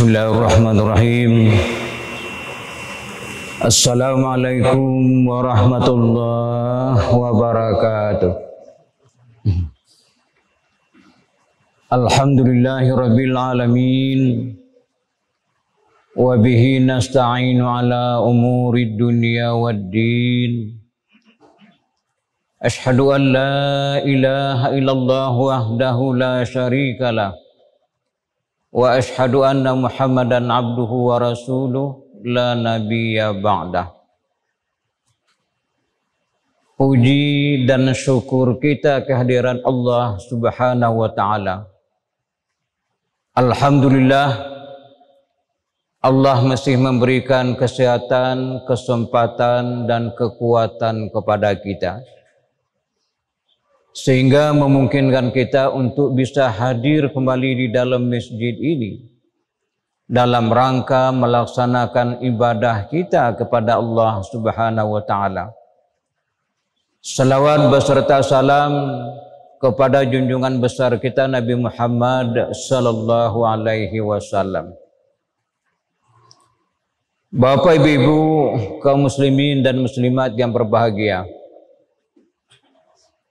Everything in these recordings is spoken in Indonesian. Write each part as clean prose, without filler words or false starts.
Bismillahirrahmanirrahim. Assalamualaikum warahmatullahi wabarakatuh. Alhamdulillahirabbil alamin. Wa bihi nasta'inu ala umurid dunya waddin. Ashhadu an la ilaha illallah wahdahu la syarikalah. Wa ashhadu anna Muhammadan abduhu wa rasuluh la nabiyya ba'dah. Puji dan syukur kita kehadiran Allah Subhanahu wa taala. Alhamdulillah, Allah masih memberikan kesehatan, kesempatan dan kekuatan kepada kita, sehingga memungkinkan kita untuk bisa hadir kembali di dalam masjid ini dalam rangka melaksanakan ibadah kita kepada Allah Subhanahu wa taala. Salawat beserta salam kepada junjungan besar kita Nabi Muhammad sallallahu alaihi wasallam. Bapak Ibu kaum muslimin dan muslimat yang berbahagia,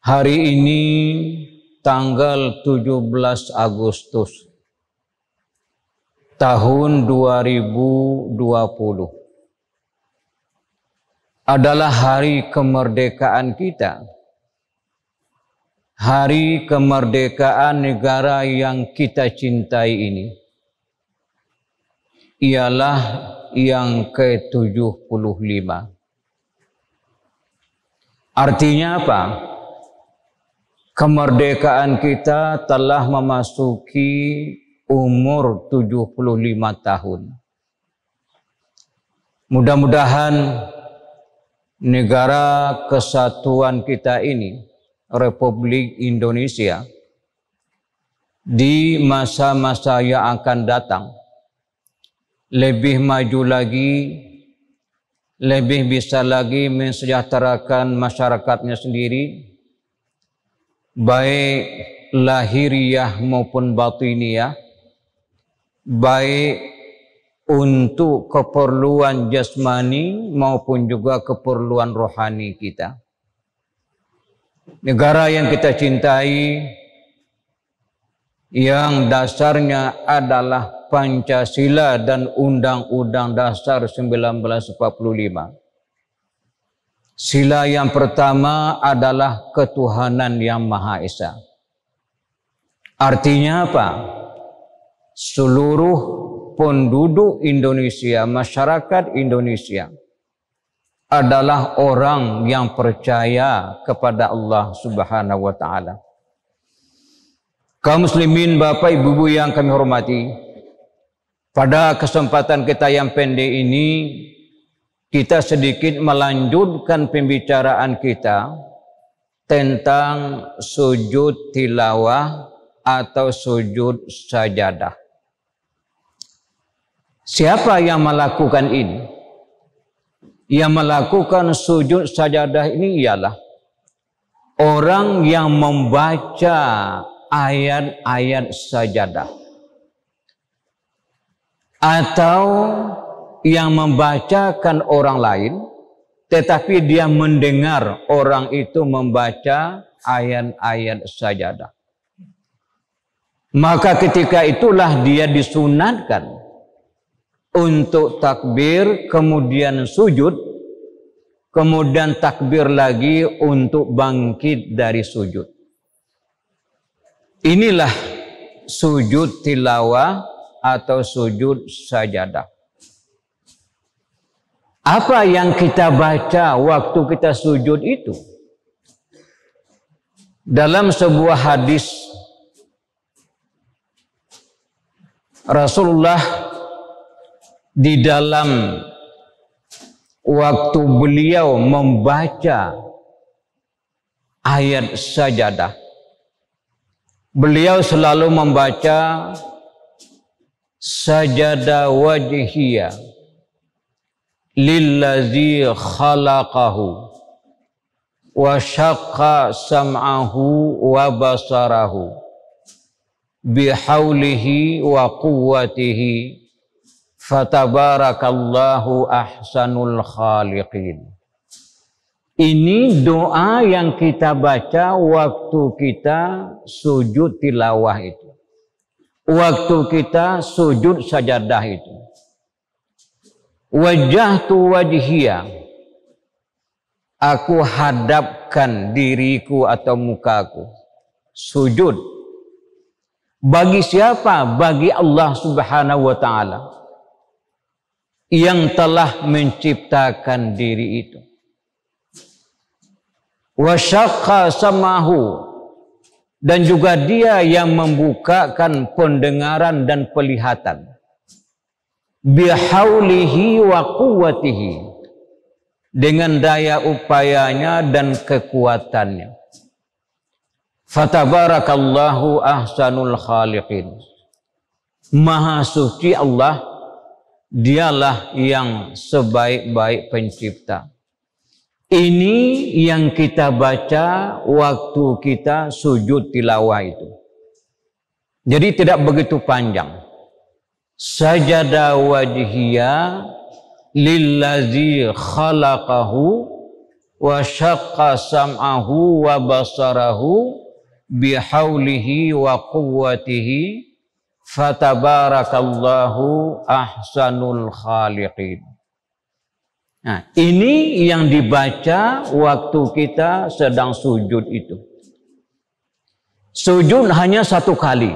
hari ini tanggal 17 Agustus tahun 2020 adalah hari kemerdekaan kita. Hari kemerdekaan negara yang kita cintai ini ialah yang ke-75. Artinya apa? Kemerdekaan kita telah memasuki umur 75 tahun. Mudah-mudahan negara kesatuan kita ini, Republik Indonesia, di masa-masa yang akan datang lebih maju lagi, lebih bisa lagi mensejahterakan masyarakatnya sendiri, baik lahiriah maupun batiniah, baik untuk keperluan jasmani maupun juga keperluan rohani kita. Negara yang kita cintai, yang dasarnya adalah Pancasila dan Undang-Undang Dasar 1945. Sila yang pertama adalah ketuhanan yang Maha Esa. Artinya apa? Seluruh penduduk Indonesia, masyarakat Indonesia adalah orang yang percaya kepada Allah Subhanahu wa taala. Kaum muslimin, Bapak Ibu yang kami hormati, pada kesempatan kita yang pendek ini kita sedikit melanjutkan pembicaraan kita tentang sujud tilawah atau sujud sajadah. Siapa yang melakukan ini? Yang melakukan sujud sajadah ini ialah orang yang membaca ayat-ayat sajadah, atau yang membacakan orang lain, tetapi dia mendengar orang itu membaca ayat-ayat sajadah. Maka ketika itulah dia disunatkan untuk takbir, kemudian sujud, kemudian takbir lagi untuk bangkit dari sujud. Inilah sujud tilawah atau sujud sajadah. Apa yang kita baca waktu kita sujud itu? Dalam sebuah hadis, Rasulullah di dalam waktu beliau membaca ayat sajadah, beliau selalu membaca sajada wajhiyya lillazi khalaqahu wa syaqqa sam'ahu wa basarahu bihaulihi wa quwwatihi Fatabarakallahu ahsanul khaliqin. Ini doa yang kita baca waktu kita sujud tilawah itu. Waktu kita sujud sajadah itu. Wajjahtu wajhiya. Aku hadapkan diriku atau mukaku. Sujud. Bagi siapa? Bagi Allah Subhanahu wa ta'ala. Yang telah menciptakan diri itu. Wa syaqqa samahu, dan juga dia yang membukakan pendengaran dan penglihatan. Bihaulihi wa quwwatihi, dengan daya upayanya dan kekuatannya. Fatabarakallahu ahsanul khaliqin. Maha suci Allah, dialah yang sebaik-baik pencipta. Ini yang kita baca waktu kita sujud tilawah itu. Jadi tidak begitu panjang. Sajada wajhiya lillazi khalaqahu wa syaqqa sam'ahu wa basarahu bihaulihi wa quwwatihi fatabarakallahu ahsanul khaliqin. Nah, ini yang dibaca waktu kita sedang sujud itu. Sujud hanya satu kali.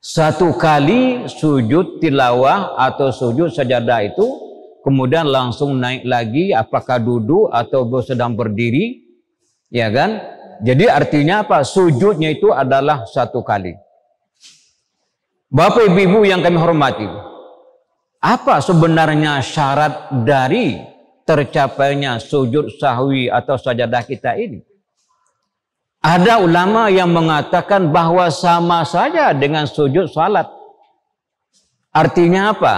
Satu kali sujud tilawah atau sujud sajadah itu, kemudian langsung naik lagi, apakah duduk atau sedang berdiri, ya kan? Jadi artinya apa? Sujudnya itu adalah satu kali. Bapak Ibu yang kami hormati, apa sebenarnya syarat dari tercapainya sujud sahwi atau sajadah kita ini? Ada ulama yang mengatakan bahwa sama saja dengan sujud salat. Artinya apa?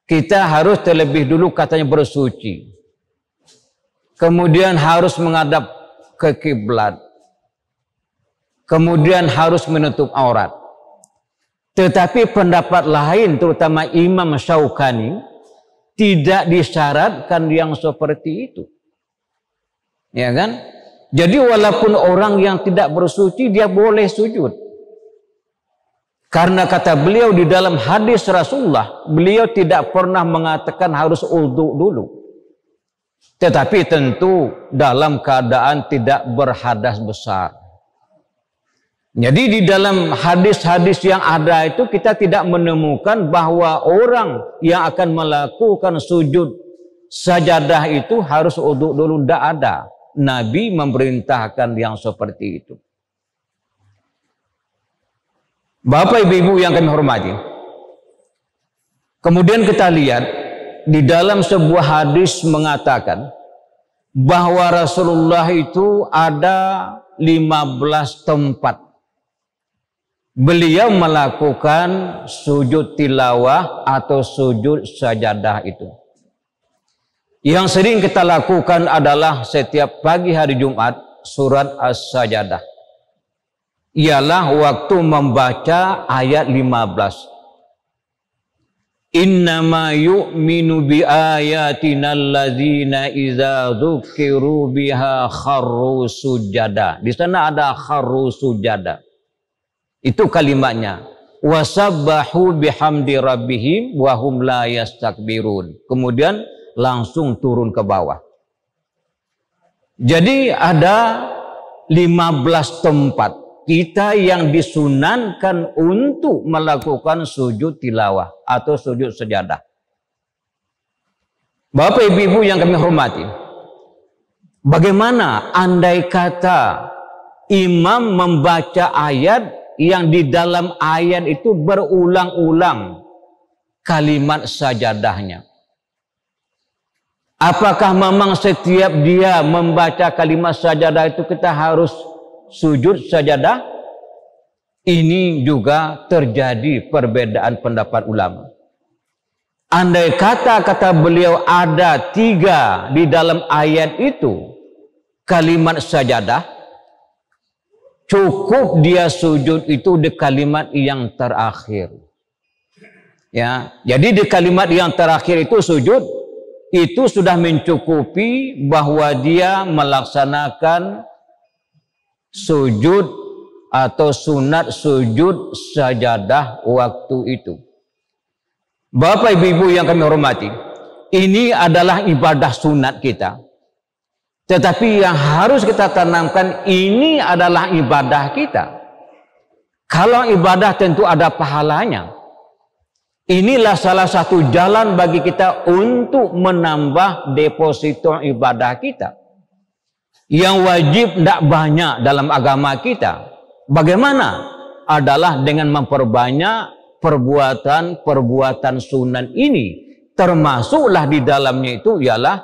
Kita harus terlebih dulu katanya bersuci. Kemudian harus menghadap ke kiblat. Kemudian harus menutup aurat. Tetapi pendapat lain, terutama Imam Syaukani, tidak disyaratkan yang seperti itu. Ya kan? Jadi walaupun orang yang tidak bersuci, dia boleh sujud. Karena kata beliau di dalam hadis Rasulullah, beliau tidak pernah mengatakan harus wudu dulu. Tetapi tentu dalam keadaan tidak berhadas besar. Jadi di dalam hadis-hadis yang ada itu kita tidak menemukan bahwa orang yang akan melakukan sujud sajadah itu harus wudu dulu, tidak ada. Nabi memerintahkan yang seperti itu. Bapak Ibu yang kami hormati. Kemudian kita lihat di dalam sebuah hadis mengatakan bahwa Rasulullah itu ada 15 tempat beliau melakukan sujud tilawah atau sujud sajadah itu. Yang sering kita lakukan adalah setiap pagi hari Jumat surat As-Sajadah. Ialah waktu membaca ayat 15. Innama yu'minu bi ayatina alladzina idza dzukiru biha kharru sujada. Di sana ada kharru sujada. Itu kalimatnya. Wasabbahu bihamdi rabbihim wa hum la yastakbirun. Kemudian langsung turun ke bawah. Jadi ada 15 tempat kita yang disunankan untuk melakukan sujud tilawah atau sujud sajadah. Bapak Ibu yang kami hormati, bagaimana andai kata imam membaca ayat yang di dalam ayat itu berulang-ulang kalimat sajadahnya? Apakah memang setiap dia membaca kalimat sajadah itu kita harus sujud sajadah? Ini juga terjadi perbedaan pendapat ulama. Andai kata beliau ada 3 di dalam ayat itu kalimat sajadah, cukup dia sujud itu di kalimat yang terakhir. Ya, jadi di kalimat yang terakhir itu sujud itu sudah mencukupi bahwa dia melaksanakan sujud atau sunat sujud sajadah waktu itu. Bapak Ibu yang kami hormati, ini adalah ibadah sunat kita. Tetapi yang harus kita tanamkan, ini adalah ibadah kita. Kalau ibadah tentu ada pahalanya. Inilah salah satu jalan bagi kita untuk menambah deposito ibadah kita. Yang wajib tidak banyak dalam agama kita. Bagaimana? Adalah dengan memperbanyak perbuatan-perbuatan sunat ini. Termasuklah di dalamnya itu ialah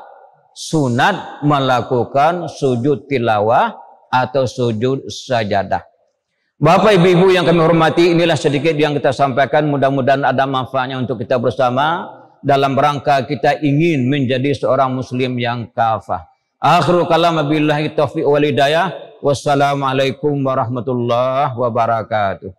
sunat melakukan sujud tilawah atau sujud sajadah. Bapak Ibu yang kami hormati, inilah sedikit yang kita sampaikan. Mudah-mudahan ada manfaatnya untuk kita bersama dalam rangka kita ingin menjadi seorang muslim yang kafah. Akhirul kalam, billahi taufiq wal hidayah. Wassalamualaikum warahmatullahi wabarakatuh.